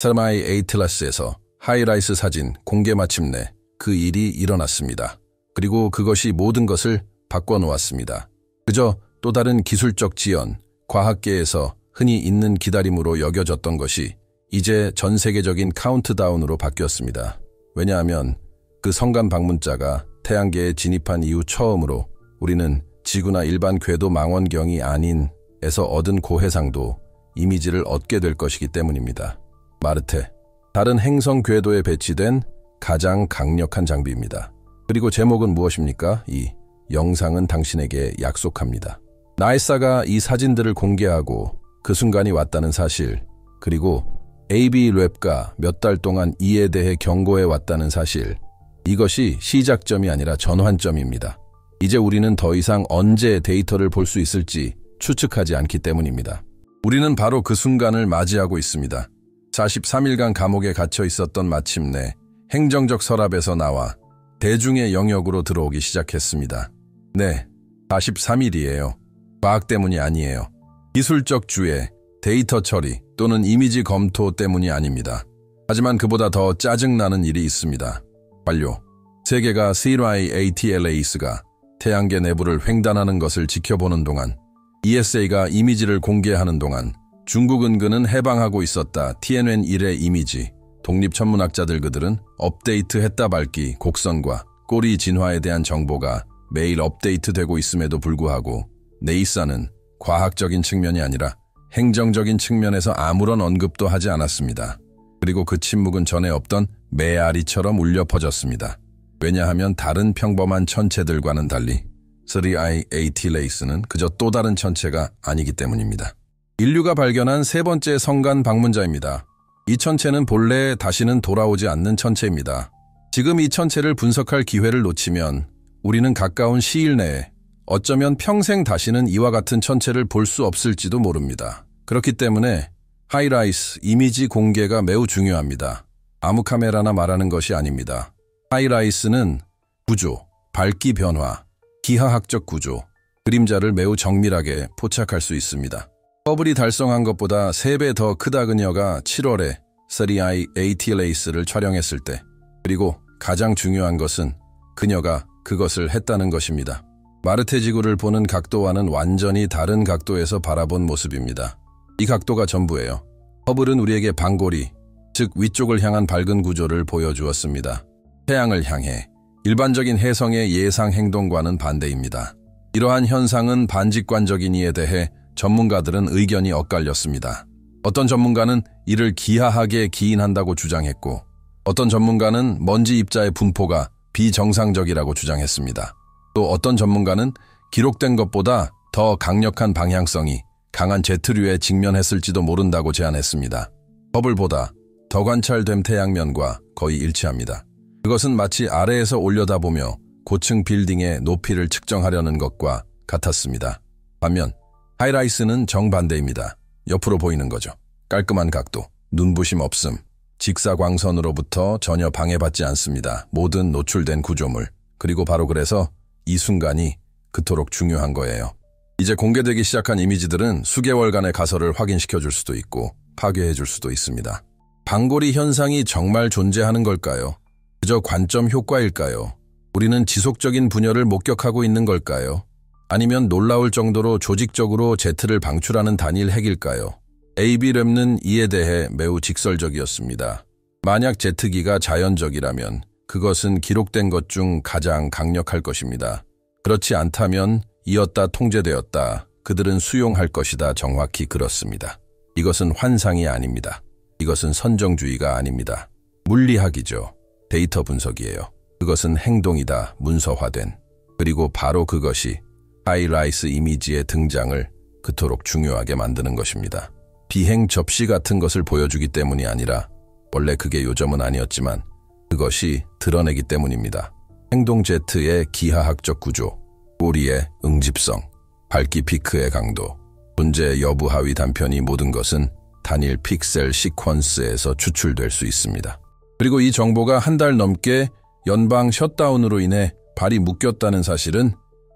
사마이 에이틀라스에서 하이라이스 사진 공개 마침내 그 일이 일어났습니다. 그리고 그것이 모든 것을 바꿔놓았습니다. 그저 또 다른 기술적 지연, 과학계에서 흔히 있는 기다림으로 여겨졌던 것이 이제 전 세계적인 카운트다운으로 바뀌었습니다. 왜냐하면 그 성간 방문자가 태양계에 진입한 이후 처음으로 우리는 지구나 일반 궤도 망원경이 아닌 에서 얻은 고해상도 이미지를 얻게 될 것이기 때문입니다. 마르테, 다른 행성 궤도에 배치된 가장 강력한 장비입니다. 그리고 제목은 무엇입니까? 이 영상은 당신에게 약속합니다. 나사가 이 사진들을 공개하고 그 순간이 왔다는 사실, 그리고 AB-랩가 몇 달 동안 이에 대해 경고해 왔다는 사실, 이것이 시작점이 아니라 전환점입니다. 이제 우리는 더 이상 언제 데이터를 볼 수 있을지 추측하지 않기 때문입니다. 우리는 바로 그 순간을 맞이하고 있습니다. 43일간 감옥에 갇혀 있었던 마침내 행정적 서랍에서 나와 대중의 영역으로 들어오기 시작했습니다. 네, 43일이에요. 과학 때문이 아니에요. 기술적 주의, 데이터 처리 또는 이미지 검토 때문이 아닙니다. 하지만 그보다 더 짜증나는 일이 있습니다. 완료. 세계가 시라이 ATLAS가 태양계 내부를 횡단하는 것을 지켜보는 동안, ESA가 이미지를 공개하는 동안 중국 은근은 해방하고 있었다. TNN-1의 이미지. 독립천문학자들 그들은 업데이트했다 밝기, 곡선과 꼬리 진화에 대한 정보가 매일 업데이트되고 있음에도 불구하고 네이사는 과학적인 측면이 아니라 행정적인 측면에서 아무런 언급도 하지 않았습니다. 그리고 그 침묵은 전에 없던 메아리처럼 울려 퍼졌습니다. 왜냐하면 다른 평범한 천체들과는 달리 3i ATLAS는 그저 또 다른 천체가 아니기 때문입니다. 인류가 발견한 세 번째 성간 방문자입니다. 이 천체는 본래 다시는 돌아오지 않는 천체입니다. 지금 이 천체를 분석할 기회를 놓치면 우리는 가까운 시일 내에 어쩌면 평생 다시는 이와 같은 천체를 볼 수 없을지도 모릅니다. 그렇기 때문에 하이라이스 이미지 공개가 매우 중요합니다. 아무 카메라나 말하는 것이 아닙니다. 하이라이스는 구조, 밝기 변화, 기하학적 구조, 그림자를 매우 정밀하게 포착할 수 있습니다. 허블이 달성한 것보다 3배 더 크다. 그녀가 7월에 3i ATLAS를 촬영했을 때, 그리고 가장 중요한 것은 그녀가 그것을 했다는 것입니다. 마르테 지구를 보는 각도와는 완전히 다른 각도에서 바라본 모습입니다. 이 각도가 전부예요. 허블은 우리에게 방고리, 즉 위쪽을 향한 밝은 구조를 보여주었습니다. 태양을 향해 일반적인 혜성의 예상 행동과는 반대입니다. 이러한 현상은 반직관적인 이에 대해 전문가들은 의견이 엇갈렸습니다. 어떤 전문가는 이를 기하학에 기인한다고 주장했고, 어떤 전문가는 먼지 입자의 분포가 비정상적이라고 주장했습니다. 또 어떤 전문가는 기록된 것보다 더 강력한 방향성이 강한 제트류에 직면했을지도 모른다고 제안했습니다. 허블보다 더 관찰된 태양면과 거의 일치합니다. 그것은 마치 아래에서 올려다보며 고층 빌딩의 높이를 측정하려는 것과 같았습니다. 반면 하이라이스는 정반대입니다. 옆으로 보이는 거죠. 깔끔한 각도, 눈부심 없음, 직사광선으로부터 전혀 방해받지 않습니다. 모든 노출된 구조물, 그리고 바로 그래서 이 순간이 그토록 중요한 거예요. 이제 공개되기 시작한 이미지들은 수개월간의 가설을 확인시켜줄 수도 있고 파괴해줄 수도 있습니다. 방고리 현상이 정말 존재하는 걸까요? 그저 관점 효과일까요? 우리는 지속적인 분열을 목격하고 있는 걸까요? 아니면 놀라울 정도로 조직적으로 제트를 방출하는 단일 핵일까요? AB-랩는 이에 대해 매우 직설적이었습니다. 만약 제트기가 자연적이라면 그것은 기록된 것 중 가장 강력할 것입니다. 그렇지 않다면 이었다 통제되었다. 그들은 수용할 것이다. 정확히 그렇습니다. 이것은 환상이 아닙니다. 이것은 선정주의가 아닙니다. 물리학이죠. 데이터 분석이에요. 그것은 행동이다. 문서화된. 그리고 바로 그것이 하이라이스 이미지의 등장을 그토록 중요하게 만드는 것입니다. 비행 접시 같은 것을 보여주기 때문이 아니라, 원래 그게 요점은 아니었지만 그것이 드러내기 때문입니다. 행동 제트의 기하학적 구조, 꼬리의 응집성, 밝기 피크의 강도, 존재 여부 하위 단편이 모든 것은 단일 픽셀 시퀀스에서 추출될 수 있습니다. 그리고 이 정보가 한 달 넘게 연방 셧다운으로 인해 발이 묶였다는 사실은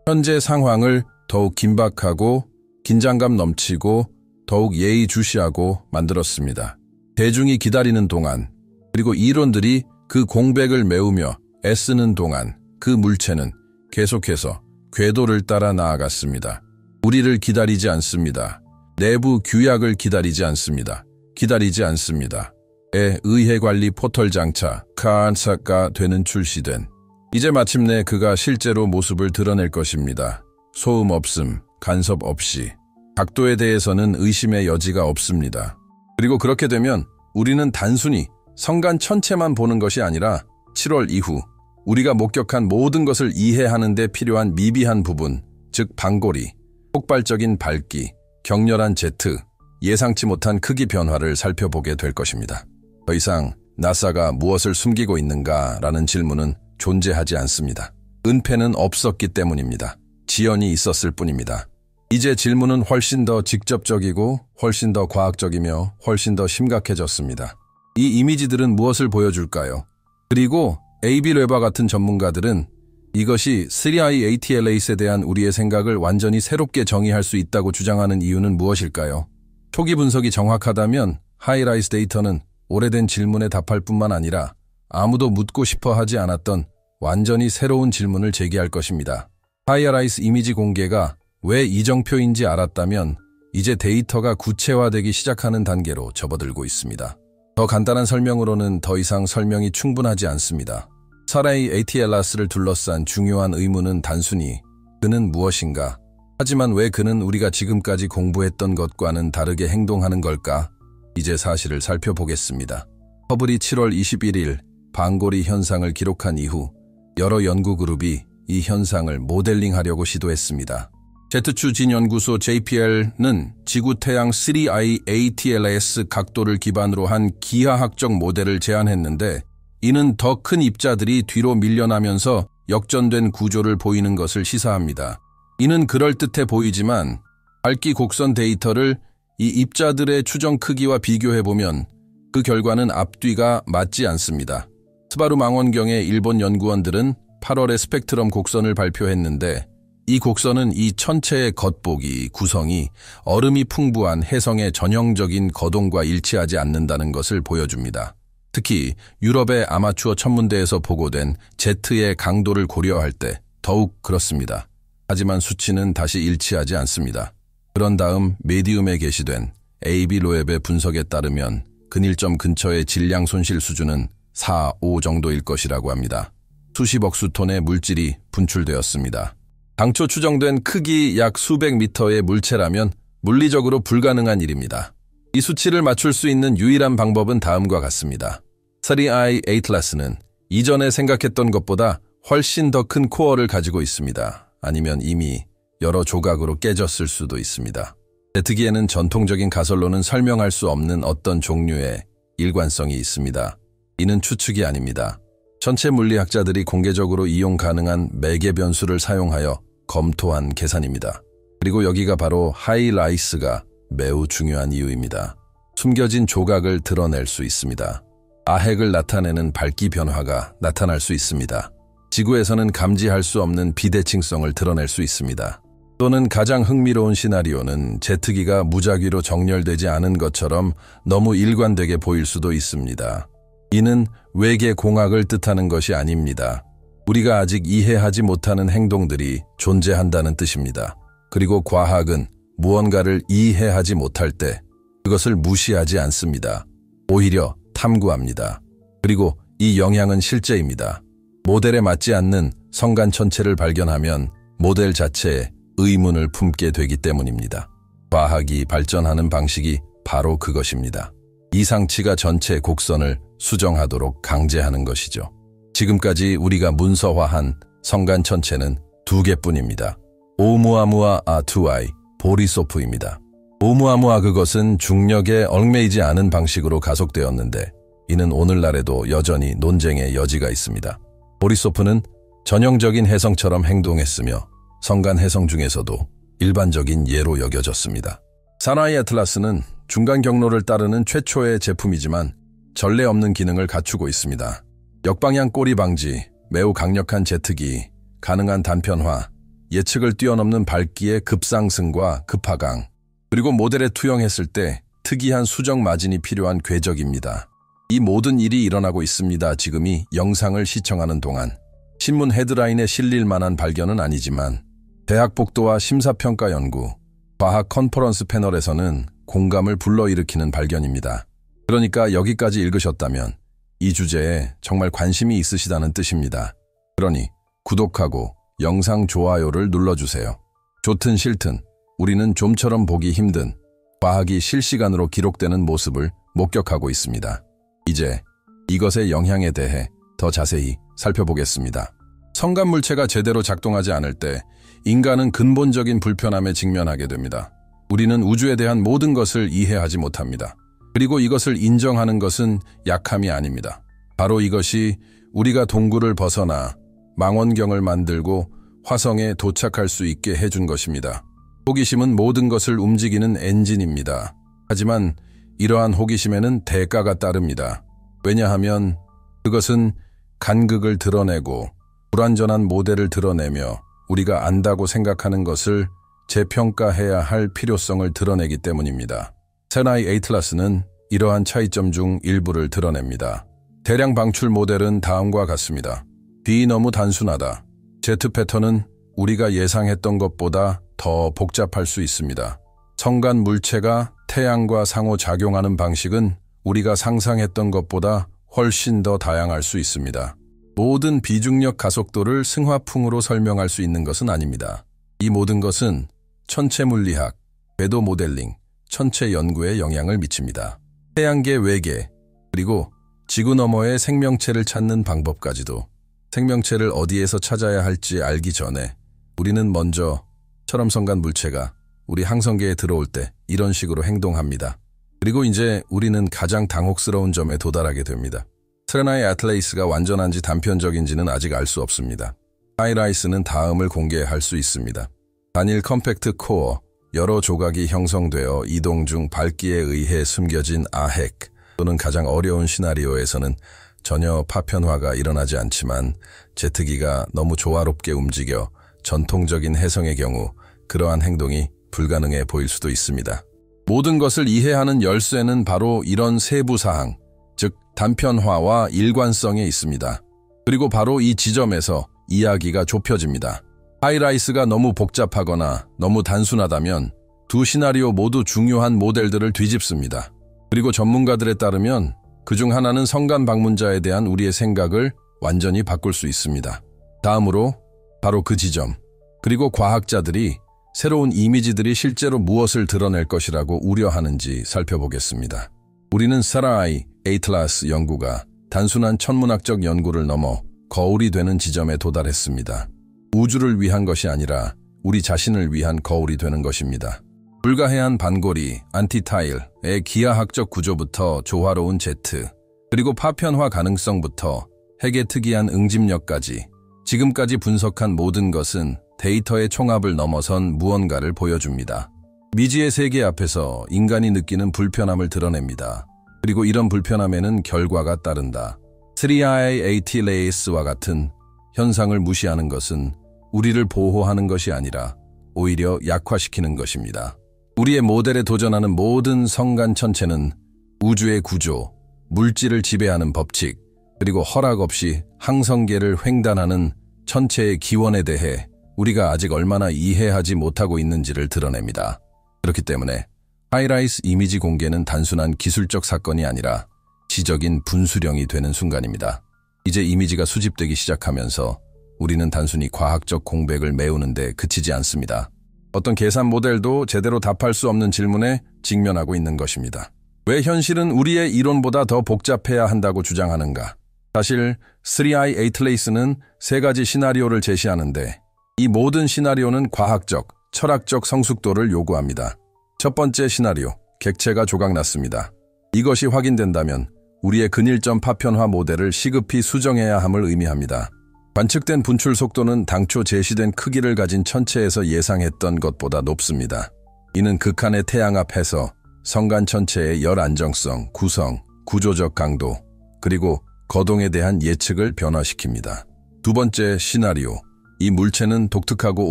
현재 상황을 더욱 긴박하고 긴장감 넘치고 더욱 예의주시하고 만들었습니다. 대중이 기다리는 동안, 그리고 이론들이 그 공백을 메우며 애쓰는 동안 그 물체는 계속해서 궤도를 따라 나아갔습니다. 우리를 기다리지 않습니다. 내부 규약을 기다리지 않습니다. 기다리지 않습니다. 의회관리 포털 장차 카안사가 되는 출시된 이제 마침내 그가 실제로 모습을 드러낼 것입니다. 소음 없음, 간섭 없이. 각도에 대해서는 의심의 여지가 없습니다. 그리고 그렇게 되면 우리는 단순히 성간 천체만 보는 것이 아니라 7월 이후 우리가 목격한 모든 것을 이해하는 데 필요한 미비한 부분, 즉 방고리, 폭발적인 밝기, 격렬한 제트, 예상치 못한 크기 변화를 살펴보게 될 것입니다. 더 이상 나사가 무엇을 숨기고 있는가라는 질문은 존재하지 않습니다. 은폐는 없었기 때문입니다. 지연이 있었을 뿐입니다. 이제 질문은 훨씬 더 직접적이고 훨씬 더 과학적이며 훨씬 더 심각해졌습니다. 이 이미지들은 무엇을 보여줄까요? 그리고 AB 레바 같은 전문가들은 이것이 3I ATLAS에 대한 우리의 생각을 완전히 새롭게 정의할 수 있다고 주장하는 이유는 무엇일까요? 초기 분석이 정확하다면 하이라이스 데이터는 오래된 질문에 답할 뿐만 아니라 아무도 묻고 싶어 하지 않았던 완전히 새로운 질문을 제기할 것입니다. 하이라이스 이미지 공개가 왜 이정표인지 알았다면 이제 데이터가 구체화되기 시작하는 단계로 접어들고 있습니다. 더 간단한 설명으로는 더 이상 설명이 충분하지 않습니다. 3I ATLAS를 둘러싼 중요한 의문은 단순히 그는 무엇인가? 하지만 왜 그는 우리가 지금까지 공부했던 것과는 다르게 행동하는 걸까? 이제 사실을 살펴보겠습니다. 허블이 7월 21일 방고리 현상을 기록한 이후 여러 연구그룹이 이 현상을 모델링하려고 시도했습니다. 제트추진연구소 JPL는 지구-태양 3I ATLAS 각도를 기반으로 한 기하학적 모델을 제안했는데 이는 더 큰 입자들이 뒤로 밀려나면서 역전된 구조를 보이는 것을 시사합니다. 이는 그럴듯해 보이지만 밝기 곡선 데이터를 이 입자들의 추정 크기와 비교해보면 그 결과는 앞뒤가 맞지 않습니다. 스바루 망원경의 일본 연구원들은 8월에 스펙트럼 곡선을 발표했는데 이 곡선은 이 천체의 겉보기, 구성이 얼음이 풍부한 해성의 전형적인 거동과 일치하지 않는다는 것을 보여줍니다. 특히 유럽의 아마추어 천문대에서 보고된 Z의 강도를 고려할 때 더욱 그렇습니다. 하지만 수치는 다시 일치하지 않습니다. 그런 다음 메디움에 게시된 AB 로앱의 분석에 따르면 근일점 근처의 질량 손실 수준은 4, 5 정도일 것이라고 합니다. 수십억 수톤의 물질이 분출되었습니다. 당초 추정된 크기 약 수백 미터의 물체라면 물리적으로 불가능한 일입니다. 이 수치를 맞출 수 있는 유일한 방법은 다음과 같습니다. 3I ATLAS는 이전에 생각했던 것보다 훨씬 더 큰 코어를 가지고 있습니다. 아니면 이미 여러 조각으로 깨졌을 수도 있습니다. 제트기에는 전통적인 가설로는 설명할 수 없는 어떤 종류의 일관성이 있습니다. 이는 추측이 아닙니다. 전체 물리학자들이 공개적으로 이용 가능한 매개 변수를 사용하여 검토한 계산입니다. 그리고 여기가 바로 하이라이스가 매우 중요한 이유입니다. 숨겨진 조각을 드러낼 수 있습니다. 아핵을 나타내는 밝기 변화가 나타날 수 있습니다. 지구에서는 감지할 수 없는 비대칭성을 드러낼 수 있습니다. 또는 가장 흥미로운 시나리오는 제트기가 무작위로 정렬되지 않은 것처럼 너무 일관되게 보일 수도 있습니다. 이는 외계 공학을 뜻하는 것이 아닙니다. 우리가 아직 이해하지 못하는 행동들이 존재한다는 뜻입니다. 그리고 과학은 무언가를 이해하지 못할 때 그것을 무시하지 않습니다. 오히려 탐구합니다. 그리고 이 영향은 실제입니다. 모델에 맞지 않는 성간 천체를 발견하면 모델 자체에 의문을 품게 되기 때문입니다. 과학이 발전하는 방식이 바로 그것입니다. 이상치가 전체 곡선을 수정하도록 강제하는 것이죠. 지금까지 우리가 문서화한 성간 천체는 2개뿐입니다. 오umuamua A2I, 보리소프입니다. 오umuamua 그것은 중력에 얽매이지 않은 방식으로 가속되었는데 이는 오늘날에도 여전히 논쟁의 여지가 있습니다. 보리소프는 전형적인 혜성처럼 행동했으며 성간 혜성 중에서도 일반적인 예로 여겨졌습니다. 3I ATLAS는 중간 경로를 따르는 최초의 제품이지만 전례 없는 기능을 갖추고 있습니다. 역방향 꼬리 방지, 매우 강력한 제트기, 가능한 단편화, 예측을 뛰어넘는 밝기의 급상승과 급하강, 그리고 모델에 투영했을 때 특이한 수정 마진이 필요한 궤적입니다. 이 모든 일이 일어나고 있습니다. 지금이 영상을 시청하는 동안. 신문 헤드라인에 실릴 만한 발견은 아니지만 대학 복도와 심사평가 연구, 과학 컨퍼런스 패널에서는 공감을 불러일으키는 발견입니다. 그러니까 여기까지 읽으셨다면 이 주제에 정말 관심이 있으시다는 뜻입니다. 그러니 구독하고 영상 좋아요를 눌러주세요. 좋든 싫든 우리는 좀처럼 보기 힘든 과학이 실시간으로 기록되는 모습을 목격하고 있습니다. 이제 이것의 영향에 대해 더 자세히 살펴보겠습니다. 성간물체가 제대로 작동하지 않을 때 인간은 근본적인 불편함에 직면하게 됩니다. 우리는 우주에 대한 모든 것을 이해하지 못합니다. 그리고 이것을 인정하는 것은 약함이 아닙니다. 바로 이것이 우리가 동굴을 벗어나 망원경을 만들고 화성에 도착할 수 있게 해준 것입니다. 호기심은 모든 것을 움직이는 엔진입니다. 하지만 이러한 호기심에는 대가가 따릅니다. 왜냐하면 그것은 간극을 드러내고 불완전한 모델을 드러내며 우리가 안다고 생각하는 것을 재평가해야 할 필요성을 드러내기 때문입니다. 세나이 에이틀라스는 이러한 차이점 중 일부를 드러냅니다. 대량 방출 모델은 다음과 같습니다. B 너무 단순하다. Z 패턴은 우리가 예상했던 것보다 더 복잡할 수 있습니다. 성간 물체가 태양과 상호작용하는 방식은 우리가 상상했던 것보다 훨씬 더 다양할 수 있습니다. 모든 비중력 가속도를 승화풍으로 설명할 수 있는 것은 아닙니다. 이 모든 것은 천체 물리학, 궤도 모델링, 천체 연구에 영향을 미칩니다. 태양계 외계, 그리고 지구 너머의 생명체를 찾는 방법까지도 생명체를 어디에서 찾아야 할지 알기 전에 우리는 먼저 철암성간 물체가 우리 항성계에 들어올 때 이런 식으로 행동합니다. 그리고 이제 우리는 가장 당혹스러운 점에 도달하게 됩니다. 세레나이 애틀레이스가 완전한지 단편적인지는 아직 알 수 없습니다. 하이라이스는 다음을 공개할 수 있습니다. 단일 컴팩트 코어, 여러 조각이 형성되어 이동 중 밝기에 의해 숨겨진 아핵 또는 가장 어려운 시나리오에서는 전혀 파편화가 일어나지 않지만 제트기가 너무 조화롭게 움직여 전통적인 해성의 경우 그러한 행동이 불가능해 보일 수도 있습니다. 모든 것을 이해하는 열쇠는 바로 이런 세부 사항, 즉 단편화와 일관성에 있습니다. 그리고 바로 이 지점에서 이야기가 좁혀집니다. 하이라이스가 너무 복잡하거나 너무 단순하다면 두 시나리오 모두 중요한 모델들을 뒤집습니다. 그리고 전문가들에 따르면 그중 하나는 성간 방문자에 대한 우리의 생각을 완전히 바꿀 수 있습니다. 다음으로 바로 그 지점, 그리고 과학자들이 새로운 이미지들이 실제로 무엇을 드러낼 것이라고 우려하는지 살펴보겠습니다. 우리는 세나이 에이틀라스 연구가 단순한 천문학적 연구를 넘어 거울이 되는 지점에 도달했습니다. 우주를 위한 것이 아니라 우리 자신을 위한 거울이 되는 것입니다. 불가해한 반고리, 안티타일의 기하학적 구조부터 조화로운 제트, 그리고 파편화 가능성부터 핵의 특이한 응집력까지 지금까지 분석한 모든 것은 데이터의 총합을 넘어선 무언가를 보여줍니다. 미지의 세계 앞에서 인간이 느끼는 불편함을 드러냅니다. 그리고 이런 불편함에는 결과가 따른다. 3i 에이틸레이스와 같은 현상을 무시하는 것은 우리를 보호하는 것이 아니라 오히려 약화시키는 것입니다. 우리의 모델에 도전하는 모든 성간 천체는 우주의 구조, 물질을 지배하는 법칙, 그리고 허락 없이 항성계를 횡단하는 천체의 기원에 대해 우리가 아직 얼마나 이해하지 못하고 있는지를 드러냅니다. 그렇기 때문에 하이라이스 이미지 공개는 단순한 기술적 사건이 아니라 지적인 분수령이 되는 순간입니다. 이제 이미지가 수집되기 시작하면서 우리는 단순히 과학적 공백을 메우는 데 그치지 않습니다. 어떤 계산 모델도 제대로 답할 수 없는 질문에 직면하고 있는 것입니다. 왜 현실은 우리의 이론보다 더 복잡해야 한다고 주장하는가? 사실 3i 에이틀레이스는 세 가지 시나리오를 제시하는데 이 모든 시나리오는 과학적, 철학적 성숙도를 요구합니다. 첫 번째 시나리오, 객체가 조각났습니다. 이것이 확인된다면 우리의 근일점 파편화 모델을 시급히 수정해야 함을 의미합니다. 관측된 분출 속도는 당초 제시된 크기를 가진 천체에서 예상했던 것보다 높습니다. 이는 극한의 태양 앞에서 성간 천체의 열 안정성, 구성, 구조적 강도, 그리고 거동에 대한 예측을 변화시킵니다. 두 번째 시나리오, 이 물체는 독특하고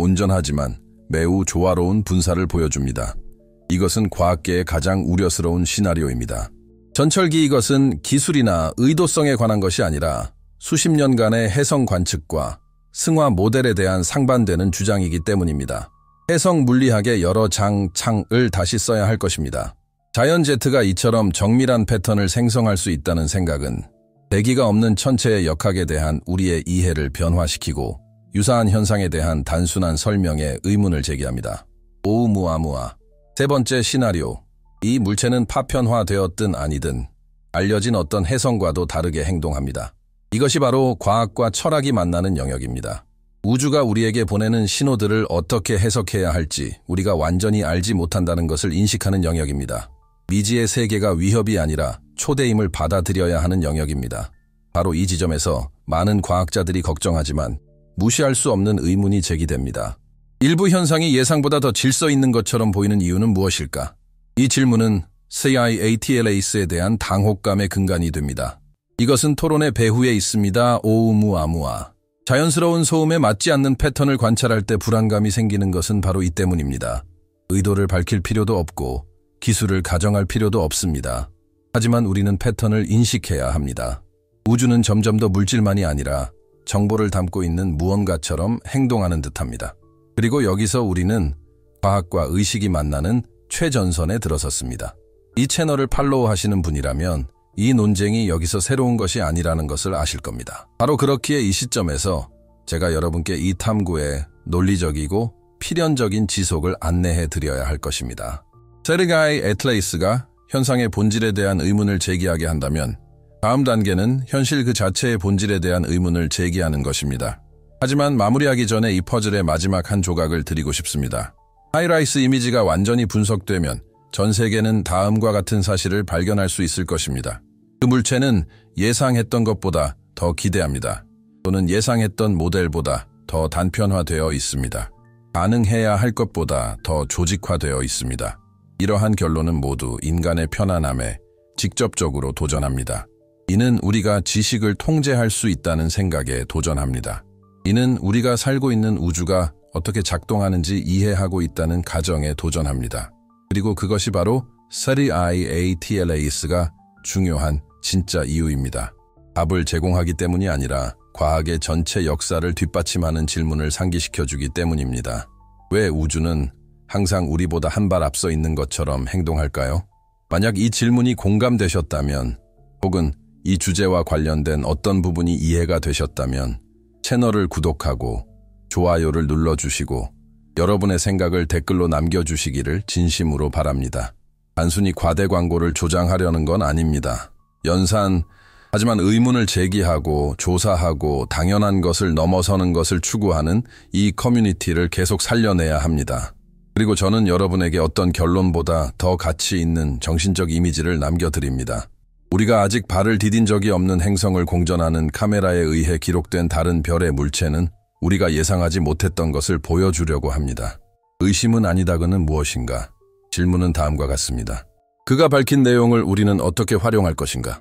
온전하지만 매우 조화로운 분사를 보여줍니다. 이것은 과학계의 가장 우려스러운 시나리오입니다. 전철기 이것은 기술이나 의도성에 관한 것이 아니라 수십 년간의 해성 관측과 승화 모델에 대한 상반되는 주장이기 때문입니다. 해성 물리학의 여러 창을 다시 써야 할 것입니다. 자연제트가 이처럼 정밀한 패턴을 생성할 수 있다는 생각은 대기가 없는 천체의 역학에 대한 우리의 이해를 변화시키고 유사한 현상에 대한 단순한 설명에 의문을 제기합니다. 오umuamua. 세 번째 시나리오. 이 물체는 파편화되었든 아니든 알려진 어떤 해성과도 다르게 행동합니다. 이것이 바로 과학과 철학이 만나는 영역입니다. 우주가 우리에게 보내는 신호들을 어떻게 해석해야 할지 우리가 완전히 알지 못한다는 것을 인식하는 영역입니다. 미지의 세계가 위협이 아니라 초대임을 받아들여야 하는 영역입니다. 바로 이 지점에서 많은 과학자들이 걱정하지만 무시할 수 없는 의문이 제기됩니다. 일부 현상이 예상보다 더 질서 있는 것처럼 보이는 이유는 무엇일까? 이 질문은 CIATLAS에 대한 당혹감의 근간이 됩니다. 이것은 토론의 배후에 있습니다. 오umuamua. 자연스러운 소음에 맞지 않는 패턴을 관찰할 때 불안감이 생기는 것은 바로 이 때문입니다. 의도를 밝힐 필요도 없고 기술을 가정할 필요도 없습니다. 하지만 우리는 패턴을 인식해야 합니다. 우주는 점점 더 물질만이 아니라 정보를 담고 있는 무언가처럼 행동하는 듯합니다. 그리고 여기서 우리는 과학과 의식이 만나는 최전선에 들어섰습니다. 이 채널을 팔로우하시는 분이라면 이 논쟁이 여기서 새로운 것이 아니라는 것을 아실 겁니다. 바로 그렇기에 이 시점에서 제가 여러분께 이 탐구의 논리적이고 필연적인 지속을 안내해 드려야 할 것입니다. 세르가이 애틀레이스가 현상의 본질에 대한 의문을 제기하게 한다면 다음 단계는 현실 그 자체의 본질에 대한 의문을 제기하는 것입니다. 하지만 마무리하기 전에 이 퍼즐의 마지막 한 조각을 드리고 싶습니다. 하이라이스 이미지가 완전히 분석되면 전 세계는 다음과 같은 사실을 발견할 수 있을 것입니다. 그 물체는 예상했던 것보다 더 기대합니다. 또는 예상했던 모델보다 더 단편화되어 있습니다. 가능해야 할 것보다 더 조직화되어 있습니다. 이러한 결론은 모두 인간의 편안함에 직접적으로 도전합니다. 이는 우리가 지식을 통제할 수 있다는 생각에 도전합니다. 이는 우리가 살고 있는 우주가 어떻게 작동하는지 이해하고 있다는 가정에 도전합니다. 그리고 그것이 바로 CIATLAS가 중요한 진짜 이유입니다. 답을 제공하기 때문이 아니라 과학의 전체 역사를 뒷받침하는 질문을 상기시켜주기 때문입니다. 왜 우주는 항상 우리보다 한 발 앞서 있는 것처럼 행동할까요? 만약 이 질문이 공감되셨다면 혹은 이 주제와 관련된 어떤 부분이 이해가 되셨다면 채널을 구독하고 좋아요를 눌러주시고 여러분의 생각을 댓글로 남겨주시기를 진심으로 바랍니다. 단순히 과대 광고를 조장하려는 건 아닙니다. 하지만 의문을 제기하고 조사하고 당연한 것을 넘어서는 것을 추구하는 이 커뮤니티를 계속 살려내야 합니다. 그리고 저는 여러분에게 어떤 결론보다 더 가치 있는 정신적 이미지를 남겨드립니다. 우리가 아직 발을 디딘 적이 없는 행성을 공전하는 카메라에 의해 기록된 다른 별의 물체는 우리가 예상하지 못했던 것을 보여주려고 합니다. 의심은 아니다그는 무엇인가? 질문은 다음과 같습니다. 그가 밝힌 내용을 우리는 어떻게 활용할 것인가?